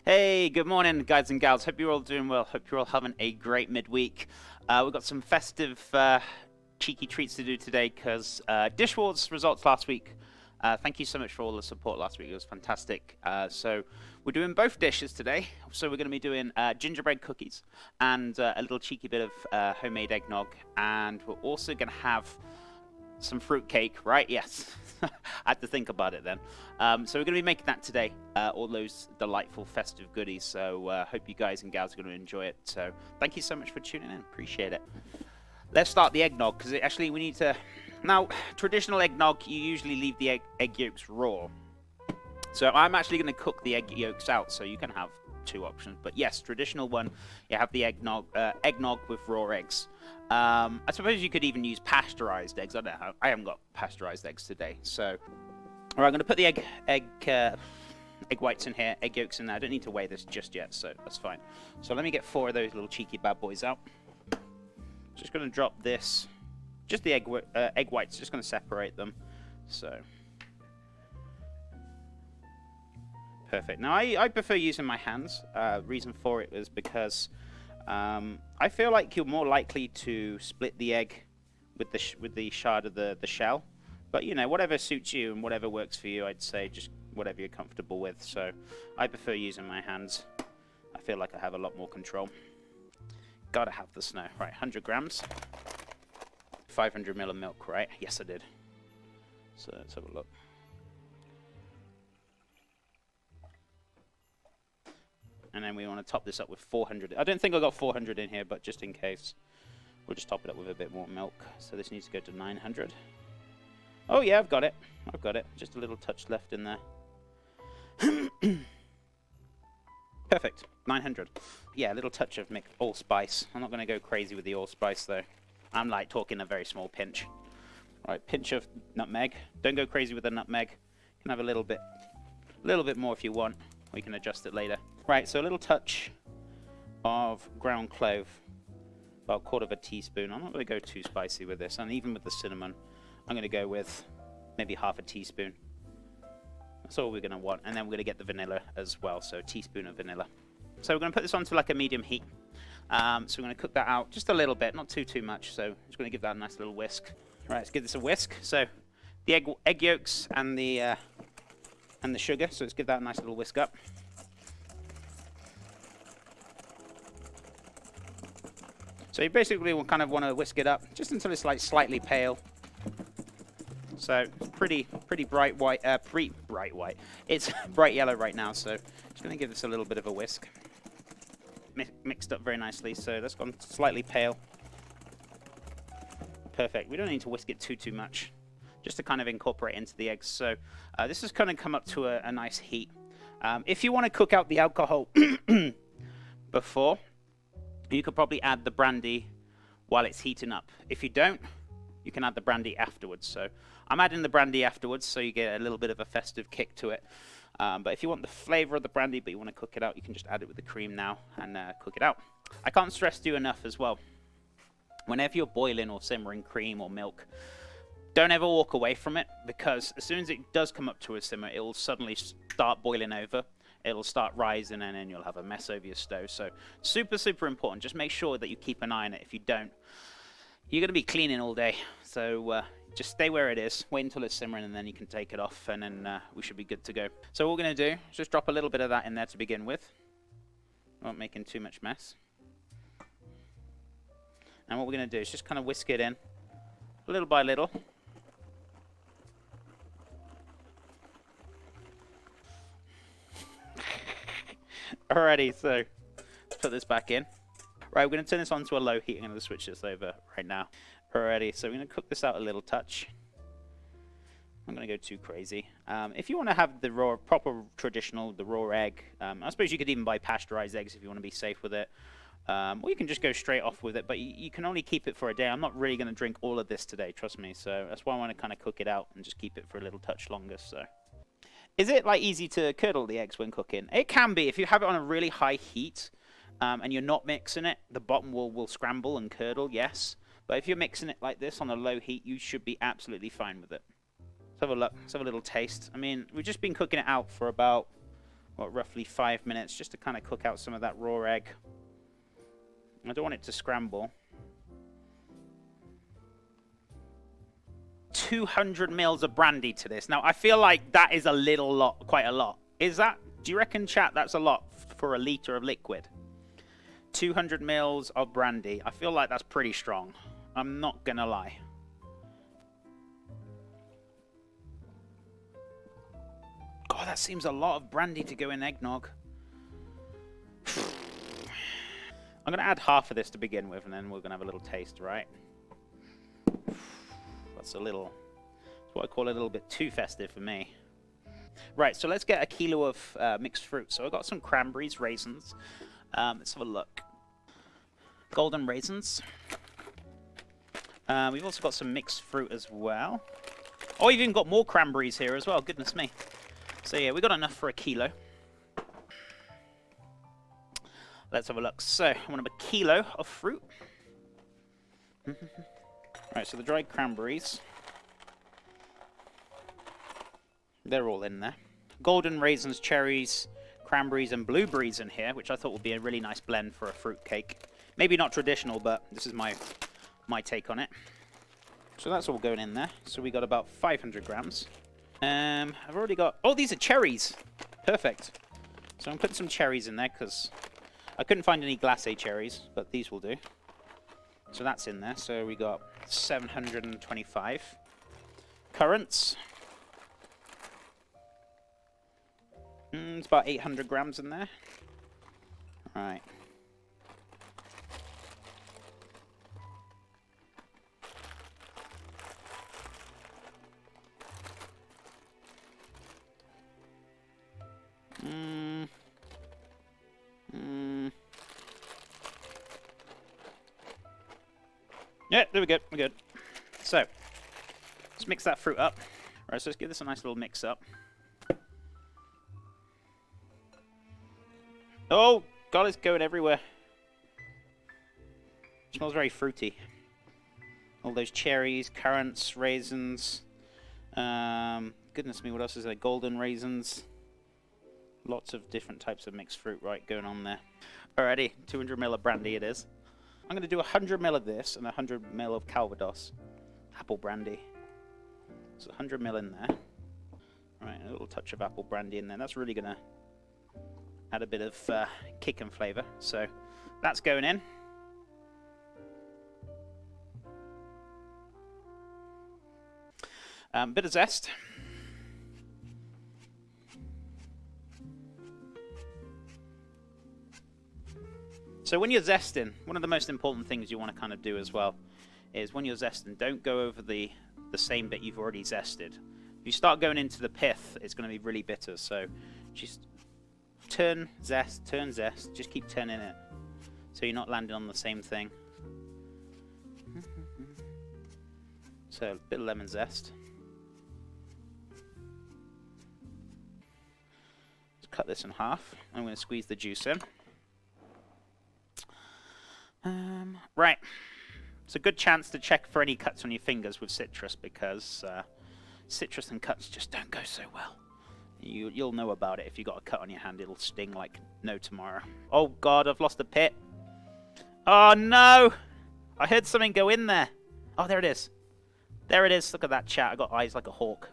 Hey, good morning, guys and gals. Hope you're all doing well. Hope you're all having a great midweek. We've got some festive, cheeky treats to do today because Dish Wars results last week. Thank you so much for all the support last week. It was fantastic. So we're doing both dishes today. So we're going to be doing gingerbread cookies and a little cheeky bit of homemade eggnog. And we're also going to have some fruitcake, right? Yes. I had to think about it then. So we're going to be making that today, all those delightful festive goodies. So hope you guys and gals are going to enjoy it. So thank you so much for tuning in. Appreciate it. Let's start the eggnog because actually we need to... Now, traditional eggnog, you usually leave the egg yolks raw. So I'm actually going to cook the egg yolks out, so you can have two options. But yes, traditional one, you have the eggnog with raw eggs. I suppose you could even use pasteurized eggs. I don't know. I haven't got pasteurized eggs today. So, all right, I'm going to put the egg whites in here, egg yolks in there. I don't need to weigh this just yet, so that's fine. So let me get 4 of those little cheeky bad boys out. Just going to drop this, just the egg whites. Just going to separate them. So. Perfect. Now, I prefer using my hands. Reason for it is because I feel like you're more likely to split the egg with the shard of the shell. But, you know, whatever suits you and whatever works for you, I'd say just whatever you're comfortable with. So I prefer using my hands. I feel like I have a lot more control. Gotta have the snow. Right, 100 grams. 500 ml of milk, right? Yes, I did. So let's have a look. And then we want to top this up with 400. I don't think I got 400 in here, but just in case, we'll just top it up with a bit more milk. So this needs to go to 900. Oh yeah, I've got it. I've got it. Just a little touch left in there. Perfect. 900. Yeah, a little touch of allspice. I'm not going to go crazy with the allspice though. I'm like talking a very small pinch. All right, pinch of nutmeg. Don't go crazy with the nutmeg. You can have a little bit more if you want. We can adjust it later. Right, so a little touch of ground clove, about 1/4 teaspoon. I'm not going to go too spicy with this, and even with the cinnamon, I'm going to go with maybe 1/2 teaspoon. That's all we're going to want, and then we're going to get the vanilla as well, so a teaspoon of vanilla. So we're going to put this onto like a medium heat. So we're going to cook that out just a little bit, not too much, so I'm just going to give that a nice little whisk. Right, let's give this a whisk. So the egg yolks and the sugar, so let's give that a nice little whisk up. So you basically will kind of want to whisk it up just until it's like slightly pale. So pretty bright white, bright white. It's bright yellow right now, so just going to give this a little bit of a whisk. Mixed up very nicely, so that's gone slightly pale. Perfect. We don't need to whisk it too much, just to kind of incorporate into the eggs. So this is kind of come up to a nice heat. If you want to cook out the alcohol before, you could probably add the brandy while it's heating up. If you don't, you can add the brandy afterwards. So I'm adding the brandy afterwards, so you get a little bit of a festive kick to it. But if you want the flavor of the brandy, but you want to cook it out, you can just add it with the cream now and cook it out. I can't stress to you enough as well. Whenever you're boiling or simmering cream or milk, don't ever walk away from it, because as soon as it does come up to a simmer, it will suddenly start boiling over. It'll start rising, and then you'll have a mess over your stove. So super important. Just make sure that you keep an eye on it. If you don't, you're going to be cleaning all day. So just stay where it is. Wait until it's simmering, and then you can take it off, and then we should be good to go. So what we're going to do is just drop a little bit of that in there to begin with. Not making too much mess. And what we're going to do is just kind of whisk it in, little by little. Alrighty, so let's put this back in. Right, we're going to turn this on to a low heat. I'm going to switch this over right now. Alrighty, so we're going to cook this out a little touch. I'm going to go too crazy. If you want to have the raw, proper traditional, the raw egg, I suppose you could even buy pasteurized eggs if you want to be safe with it. Or you can just go straight off with it, but you can only keep it for a day. I'm not really going to drink all of this today, trust me. So that's why I want to kind of cook it out and just keep it for a little touch longer. So, is it like easy to curdle the eggs when cooking? It can be if you have it on a really high heat and you're not mixing it. The bottom will scramble and curdle, yes. But if you're mixing it like this on a low heat, you should be absolutely fine with it. Let's have a look. Let's have a little taste. I mean, we've just been cooking it out for about what, roughly 5 minutes just to kind of cook out some of that raw egg. I don't want it to scramble. 200 mils of brandy to this. Now, I feel like that is a little lot, quite a lot. Is that, do you reckon, chat, that's a lot for a litre of liquid? 200 mils of brandy. I feel like that's pretty strong. I'm not going to lie. God, that seems a lot of brandy to go in eggnog. I'm going to add half of this to begin with, and then we're going to have a little taste, right? That's a little, that's what I call a little bit too festive for me. Right, so let's get a kilo of mixed fruit. So I've got some cranberries, raisins. Let's have a look. Golden raisins. We've also got some mixed fruit as well. Oh, we've even got more cranberries here as well. Goodness me. So yeah, we got enough for a kilo. Let's have a look. So I want a kilo of fruit. Right, so the dried cranberries. They're all in there. Golden raisins, cherries, cranberries, and blueberries in here, which I thought would be a really nice blend for a fruit cake. Maybe not traditional, but this is my take on it. So that's all going in there. So we got about 500 grams. I've already got... Oh, these are cherries! Perfect. So I'm putting some cherries in there because I couldn't find any glacé cherries, but these will do. So that's in there. So we got 725. Currants. It's about 800 grams in there. Right. Yeah, there we go. We're good. So, let's mix that fruit up. Right, so let's give this a nice little mix up. Oh, God, it's going everywhere. It smells very fruity. All those cherries, currants, raisins. Goodness me, what else is there? Golden raisins. Lots of different types of mixed fruit, right, going on there. Alrighty, 200 ml of brandy it is. I'm going to do 100 ml of this and 100 ml of Calvados. Apple brandy. So 100 ml in there. Right, a little touch of apple brandy in there. That's really going to add a bit of kick and flavour. So that's going in. Bit of zest. So when you're zesting, one of the most important things you want to kind of do as well is when you're zesting, don't go over the same bit you've already zested. If you start going into the pith, it's going to be really bitter. So just turn, zest, just keep turning it so you're not landing on the same thing. So a bit of lemon zest. Let's cut this in half. I'm going to squeeze the juice in. Right, it's a good chance to check for any cuts on your fingers with citrus because citrus and cuts just don't go so well. You'll know about it if you got a cut on your hand. It'll sting like no tomorrow. Oh God, I've lost the pit. Oh no! I heard something go in there. Oh, there it is. There it is. Look at that, chat. I got eyes like a hawk.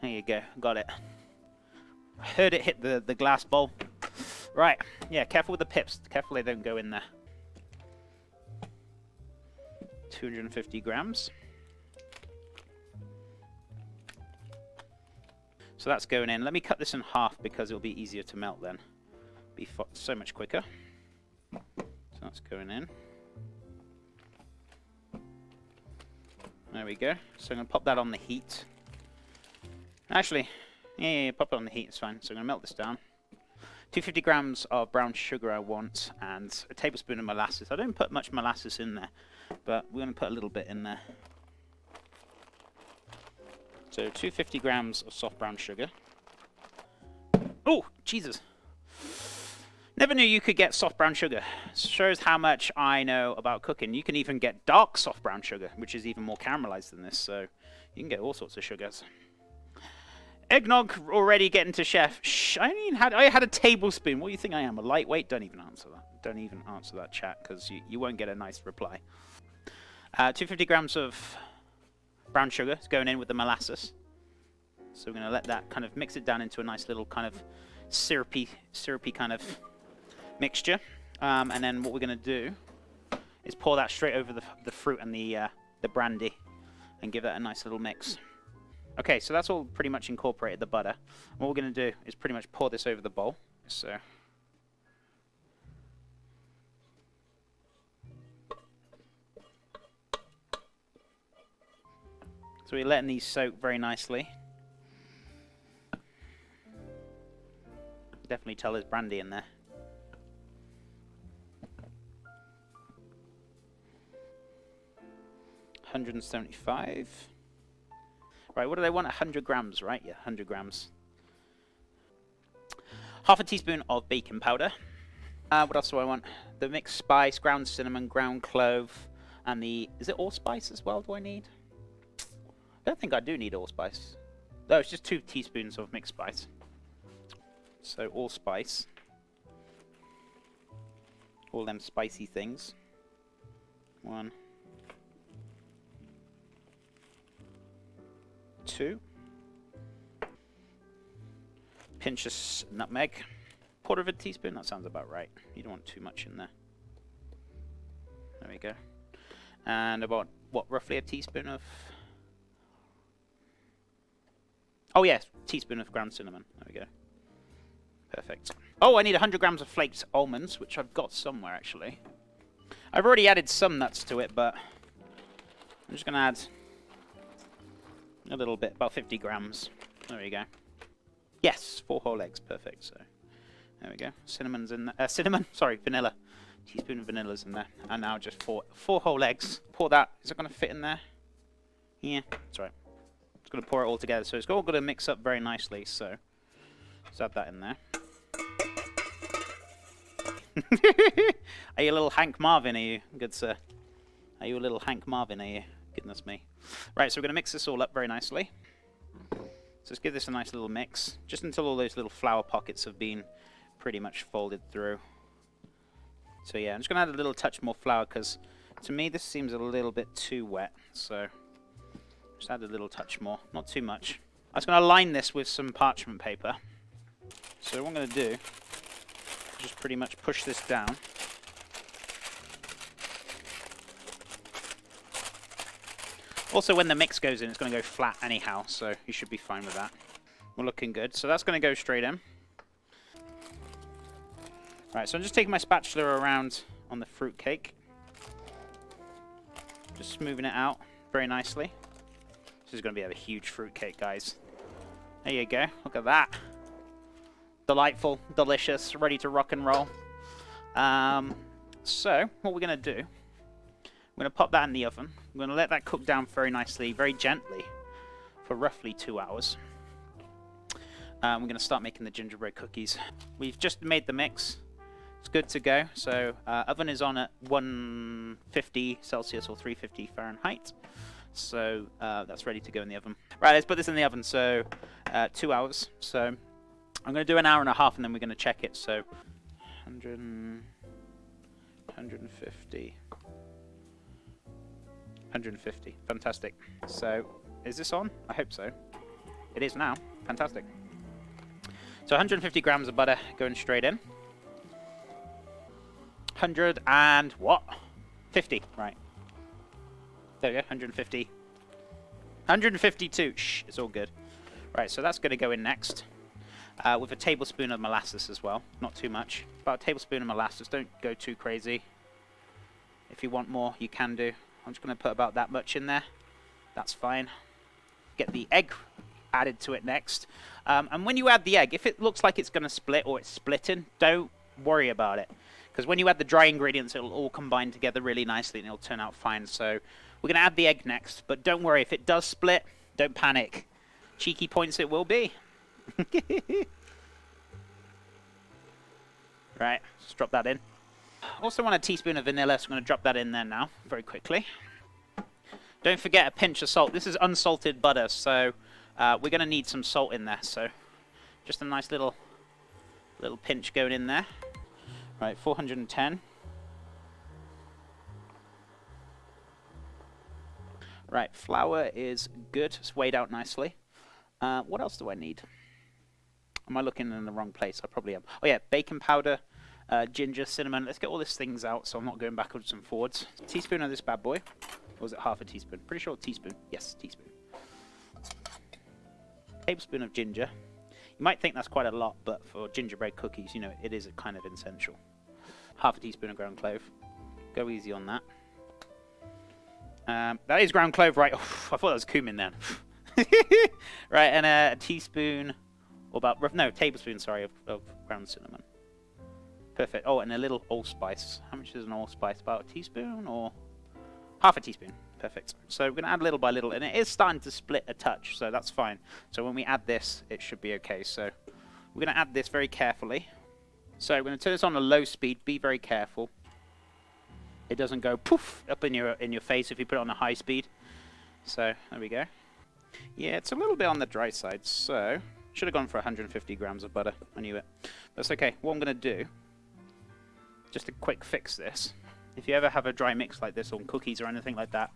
There you go. Got it. I heard it hit the glass bowl. Right. Yeah, careful with the pips. Careful they don't go in there. 250 grams. So that's going in. Let me cut this in half because it'll be easier to melt then. Be so much quicker. So that's going in. There we go. So I'm going to pop that on the heat. Actually, yeah, pop it on the heat. It's fine. So I'm going to melt this down. 250 grams of brown sugar I want, and a tablespoon of molasses. I don't put much molasses in there, but we're going to put a little bit in there. So 250 grams of soft brown sugar. Oh, Jesus. Never knew you could get soft brown sugar. Shows how much I know about cooking. You can even get dark soft brown sugar, which is even more caramelized than this, so you can get all sorts of sugars. Eggnog already getting to chef. Shh, I had a tablespoon. What do you think I am? A lightweight? Don't even answer that. Don't even answer that chat, because you won't get a nice reply. 250 grams of brown sugar is going in with the molasses. So we're going to let that kind of mix it down into a nice little kind of syrupy kind of mixture. And then what we're going to do is pour that straight over the fruit and the brandy and give that a nice little mix. Okay, so that's all pretty much incorporated, the butter. What we're going to do is pretty much pour this over the bowl. So we're letting these soak very nicely. Definitely tell there's brandy in there. $175. Right, what do they want? 100 grams, right? Yeah, 100 grams. Half a teaspoon of baking powder. What else do I want? The mixed spice, ground cinnamon, ground clove, and is it allspice as well, do I need? I don't think I do need allspice. No, it's just 2 teaspoons of mixed spice. So allspice. All them spicy things. 1. 2. Pinch of nutmeg. 1/4 teaspoon, that sounds about right. You don't want too much in there. There we go. And about, what, roughly a teaspoon of... Oh yes, teaspoon of ground cinnamon. There we go. Perfect. Oh, I need 100 grams of flaked almonds, which I've got somewhere actually. I've already added some nuts to it, but I'm just going to add a little bit, about 50 grams. There we go. Yes, 4 whole eggs, perfect. So there we go. Cinnamon's in there. Vanilla. Teaspoon of vanilla's in there. And now just 4 whole eggs. Pour that. Is it going to fit in there? Yeah, that's right. It's going to pour it all together. So it's all going to mix up very nicely. So let's add that in there. Are you a little Hank Marvin, are you? Good sir. Are you a little Hank Marvin, are you? Goodness me. Right, so we're going to mix this all up very nicely. So let's give this a nice little mix, just until all those little flour pockets have been pretty much folded through. So yeah, I'm just going to add a little touch more flour, because to me this seems a little bit too wet. So just add a little touch more, not too much. I was going to line this with some parchment paper. So what I'm going to do, just pretty much push this down. Also, when the mix goes in, it's going to go flat anyhow, so you should be fine with that. We're looking good. So that's going to go straight in. Right, so I'm just taking my spatula around on the fruit cake. Just smoothing it out very nicely. This is going to be a huge fruit cake, guys. There you go. Look at that. Delightful, delicious, ready to rock and roll. So, what we're going to do, we're going to pop that in the oven. We're going to let that cook down very nicely, very gently, for roughly 2 hours. We're going to start making the gingerbread cookies. We've just made the mix. It's good to go. So, oven is on at 150 Celsius or 350 Fahrenheit. So, that's ready to go in the oven. Right, let's put this in the oven. So, 2 hours. So, I'm going to do an hour and a half, and then we're going to check it. So, 100, 150. 150. Fantastic. So, is this on? I hope so. It is now. Fantastic. So, 150 grams of butter going straight in. 100 and what? 50. Right. There we go. 150. 152. Shh. It's all good. Right. So, that's going to go in next. With a tablespoon of molasses as well. Not too much. About a tablespoon of molasses. Don't go too crazy. If you want more, you can do. I'm just going to put about that much in there. That's fine. Get the egg added to it next. And when you add the egg, if it looks like it's going to split or it's splitting, don't worry about it. Because when you add the dry ingredients, it'll all combine together really nicely and it'll turn out fine. So we're going to add the egg next. But don't worry, if it does split, don't panic. Cheeky points it will be. Right, just drop that in. Also want a teaspoon of vanilla, so I'm going to drop that in there now, very quickly. Don't forget a pinch of salt. This is unsalted butter, so We're going to need some salt in there, so just a nice little pinch going in there. Right, 410. Right, flour is good. It's weighed out nicely. What else do I need? Am I looking in the wrong place? I probably am. Oh yeah, baking powder, ginger, cinnamon. Let's get all these things out so I'm not going backwards and forwards. A teaspoon of this bad boy. Or was it half a teaspoon? Pretty sure a teaspoon. Yes, teaspoon. Tablespoon of ginger. You might think that's quite a lot, but for gingerbread cookies, you know, it is a kind of essential. Half a teaspoon of ground clove. Go easy on that. That is ground clove, right? Oh, I thought that was cumin then. Right, and a teaspoon, or about, no, tablespoon, sorry, of ground cinnamon. Perfect. Oh, and a little allspice. How much is an allspice? About a teaspoon or half a teaspoon? Perfect. So we're going to add little by little, and it is starting to split a touch, so that's fine. So when we add this, it should be okay. So we're going to add this very carefully. So we're going to turn this on a low speed. Be very careful. It doesn't go poof up in your face if you put it on a high speed. So there we go. Yeah, it's a little bit on the dry side, so should have gone for 150 grams of butter. I knew it. That's okay. What I'm going to do, just to quick fix this, if you ever have a dry mix like this on cookies or anything like that,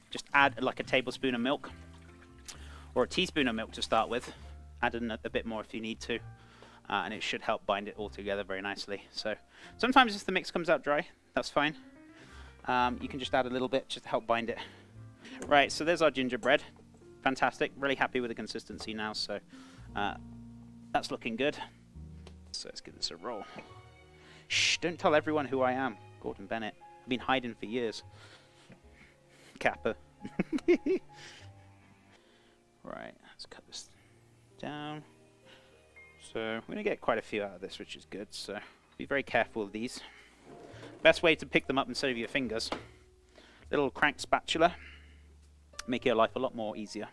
just add like a tablespoon of milk or a teaspoon of milk to start with. Add in a bit more if you need to, and it should help bind it all together very nicely. So sometimes if the mix comes out dry, that's fine. You can just add a little bit just to help bind it. Right, so there's our gingerbread. Fantastic. Really happy with the consistency now, so that's looking good. So let's give this a roll. Shh, don't tell everyone who I am. Gordon Bennett. I've been hiding for years. Kappa. Right, let's cut this down. So we're going to get quite a few out of this, which is good, so be very careful of these. Best way to pick them up instead of your fingers. Little crank spatula. Make your life a lot more easier.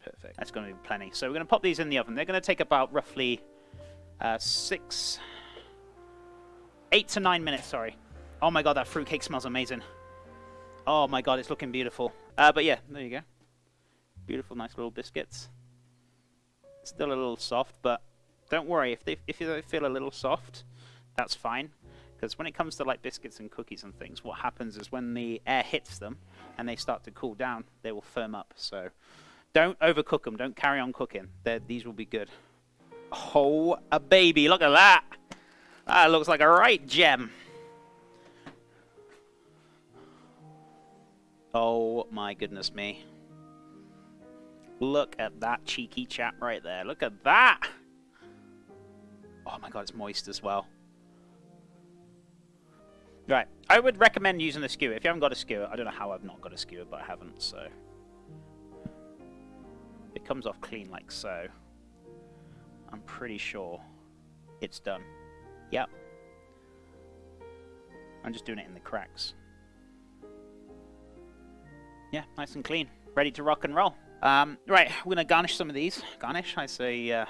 Perfect. That's going to be plenty. So we're going to pop these in the oven. They're going to take about roughly 8 to 9 minutes, sorry. Oh my god, that fruitcake smells amazing. Oh my god, it's looking beautiful. But yeah, there you go. Beautiful, nice little biscuits. Still a little soft, but don't worry. If they feel a little soft, that's fine. Because when it comes to like biscuits and cookies and things, what happens is when the air hits them and they start to cool down, they will firm up. So don't overcook them. Don't carry on cooking. These will be good. Oh, a baby. Look at that. That looks like a right gem. Oh my goodness me. Look at that cheeky chap right there. Look at that. Oh my god, it's moist as well. Right, I would recommend using a skewer. If you haven't got a skewer, I don't know how I've not got a skewer, but I haven't, so. It comes off clean like so. I'm pretty sure it's done. Yep. I'm just doing it in the cracks. Yeah, nice and clean. Ready to rock and roll. Right, we're going to garnish some of these. Garnish? I say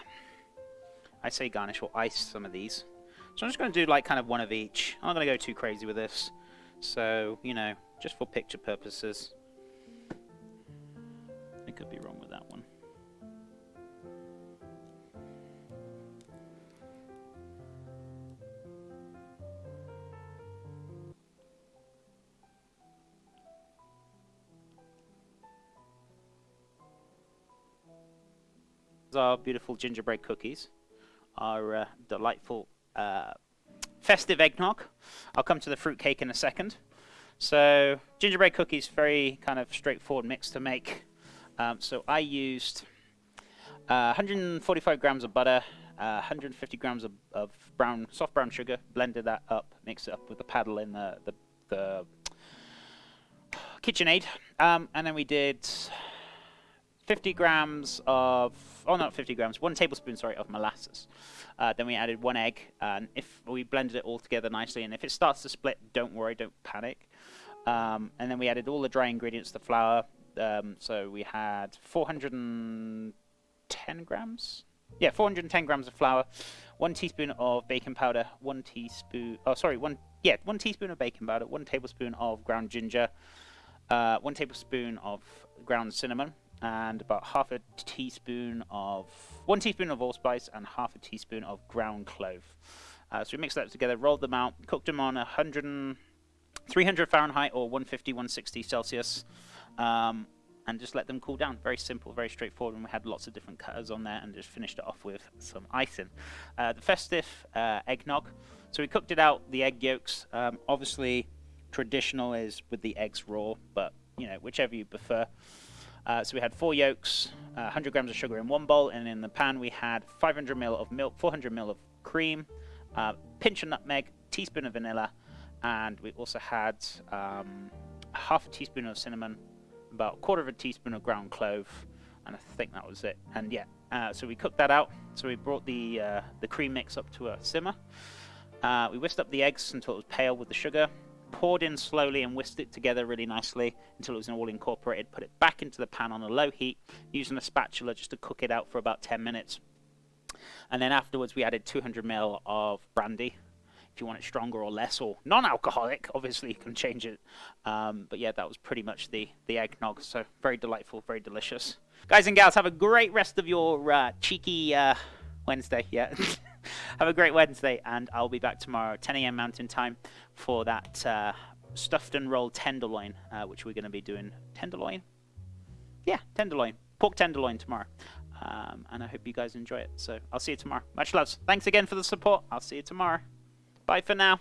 garnish or ice some of these. So I'm just going to do like kind of one of each. I'm not going to go too crazy with this. So, you know, just for picture purposes. I could be wrong with that one. Our beautiful gingerbread cookies. Our delightful festive eggnog. I'll come to the fruitcake in a second. So gingerbread cookies, very kind of straightforward mix to make. So I used 145 grams of butter, 150 grams of soft brown sugar, blended that up, mixed it up with the paddle in the KitchenAid. And then we did 50 grams of, oh not 50 grams, 1 tablespoon, sorry, of molasses. Then we added 1 egg, and if we blended it all together nicely, and if it starts to split, don't worry, don't panic. And then we added all the dry ingredients, the flour. So we had 410 grams? Yeah, 410 grams of flour, 1 teaspoon of baking powder, 1 teaspoon, oh sorry, 1 teaspoon of baking powder, 1 tablespoon of ground ginger, 1 tablespoon of ground cinnamon, and about 1/2 teaspoon of 1 teaspoon of allspice and 1/2 teaspoon of ground clove. So we mixed that together, rolled them out, cooked them on 300 Fahrenheit or 150, 160 Celsius, and just let them cool down. Very simple, very straightforward, and we had lots of different cutters on there and just finished it off with some icing. The Festive eggnog. So we cooked it out, the egg yolks. Obviously, traditional is with the eggs raw, but whichever you prefer. So we had 4 yolks, 100 grams of sugar in one bowl, and in the pan we had 500 ml of milk, 400 ml of cream, pinch of nutmeg, teaspoon of vanilla, and we also had 1/2 teaspoon of cinnamon, about 1/4 teaspoon of ground clove, and I think that was it. And yeah, so we cooked that out. So we brought the cream mix up to a simmer. We whisked up the eggs until it was pale with the sugar, poured in slowly and whisked it together really nicely until it was all incorporated. Put it back into the pan on a low heat, using a spatula just to cook it out for about 10 minutes. And then afterwards we added 200 ml of brandy. If you want it stronger or less, or non-alcoholic, obviously you can change it. But yeah, that was pretty much the eggnog. So very delightful, very delicious. Guys and gals, have a great rest of your cheeky Wednesday. Yeah, have a great Wednesday, and I'll be back tomorrow, 10 a.m. Mountain Time, for that stuffed and rolled tenderloin, which we're going to be doing. Tenderloin? Yeah, tenderloin. Pork tenderloin tomorrow. And I hope you guys enjoy it. So I'll see you tomorrow. Much loves. Thanks again for the support. I'll see you tomorrow. Bye for now.